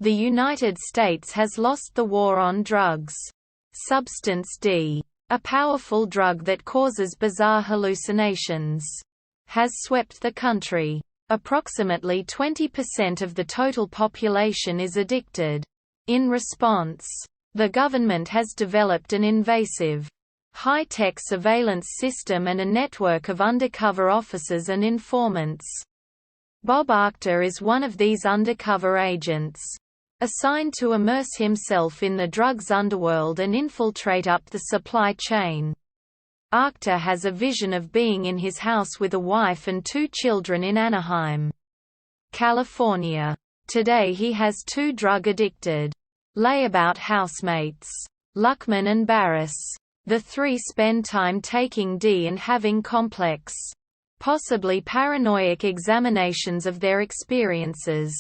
The United States has lost the war on drugs. Substance D, a powerful drug that causes bizarre hallucinations, has swept the country. Approximately 20% of the total population is addicted. In response, the government has developed an invasive, high-tech surveillance system and a network of undercover officers and informants. Bob Achter is one of these undercover agents, assigned to immerse himself in the drugs underworld and infiltrate up the supply chain. Achter has a vision of being in his house with a wife and 2 children in Anaheim, California. Today he has 2 drug-addicted layabout housemates, Luckman and Barris. The 3 spend time taking D and having complex, possibly paranoid examinations of their experiences.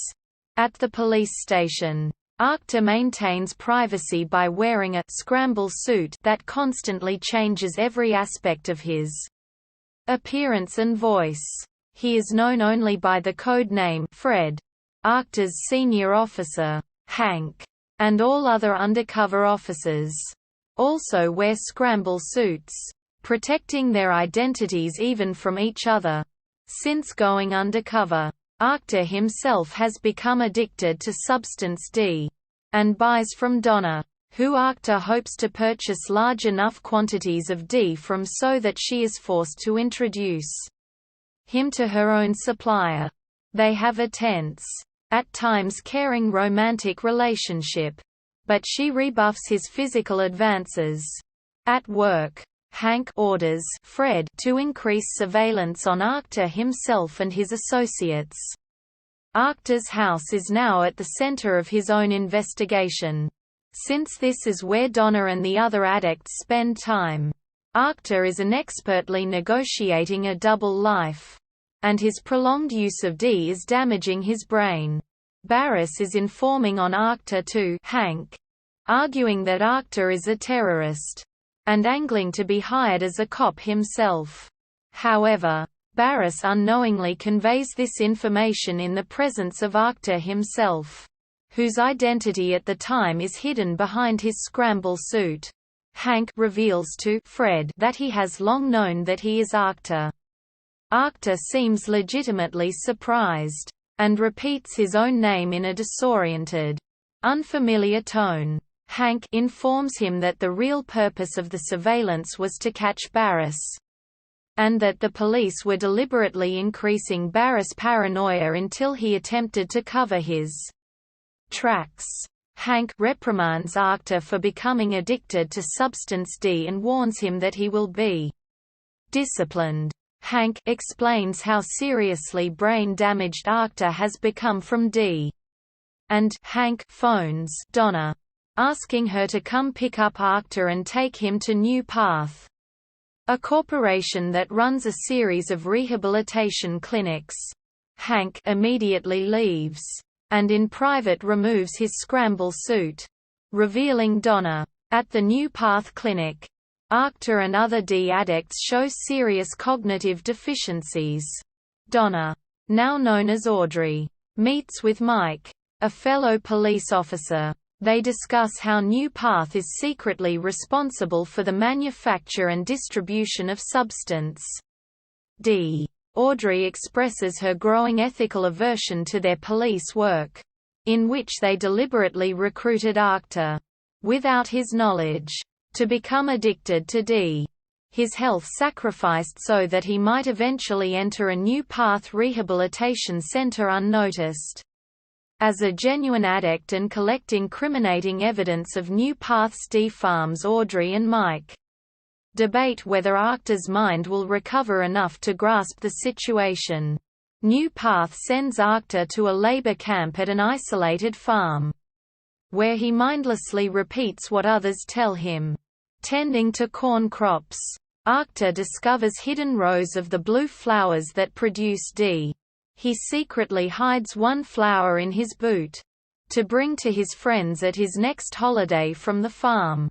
At the police station, Achter maintains privacy by wearing a scramble suit that constantly changes every aspect of his appearance and voice. He is known only by the code name Fred. Achter's senior officer, Hank, and all other undercover officers also wear scramble suits, protecting their identities even from each other. Since going undercover, Achter himself has become addicted to substance D, and buys from Donna, who Achter hopes to purchase large enough quantities of D from so that she is forced to introduce him to her own supplier. They have a tense, at times caring romantic relationship, but she rebuffs his physical advances. At work, Hank orders Fred to increase surveillance on Achter himself and his associates. Achter's house is now at the center of his own investigation. Since this is where Donna and the other addicts spend time, Achter is inexpertly negotiating a double life, and his prolonged use of D is damaging his brain. Barris is informing on Achter to Hank, arguing that Achter is a terrorist, and angling to be hired as a cop himself. However, Barris unknowingly conveys this information in the presence of Achter himself, whose identity at the time is hidden behind his scramble suit. Hank reveals to Fred that he has long known that he is Achter. Achter seems legitimately surprised, and repeats his own name in a disoriented, unfamiliar tone. Hank informs him that the real purpose of the surveillance was to catch Barris, and that the police were deliberately increasing Barris' paranoia until he attempted to cover his tracks. Hank reprimands Achter for becoming addicted to substance D and warns him that he will be disciplined. Hank explains how seriously brain-damaged Achter has become from D. And Hank phones Donna, asking her to come pick up Achter and take him to New Path, a corporation that runs a series of rehabilitation clinics. Hank immediately leaves, and in private removes his scramble suit, revealing Donna. At the New Path clinic, Achter and other D addicts show serious cognitive deficiencies. Donna, now known as Audrey, meets with Mike, a fellow police officer. They discuss how New Path is secretly responsible for the manufacture and distribution of substance D. Audrey expresses her growing ethical aversion to their police work, in which they deliberately recruited Achter, without his knowledge, to become addicted to D. His health sacrificed so that he might eventually enter a New Path rehabilitation center unnoticed. As a genuine addict and collect incriminating evidence of New Path's D farms, Audrey and Mike debate whether Achter's mind will recover enough to grasp the situation. New Path sends Achter to a labor camp at an isolated farm, where he mindlessly repeats what others tell him. Tending to corn crops, Achter discovers hidden rows of the blue flowers that produce D. He secretly hides one flower in his boot, to bring to his friends at his next holiday from the farm.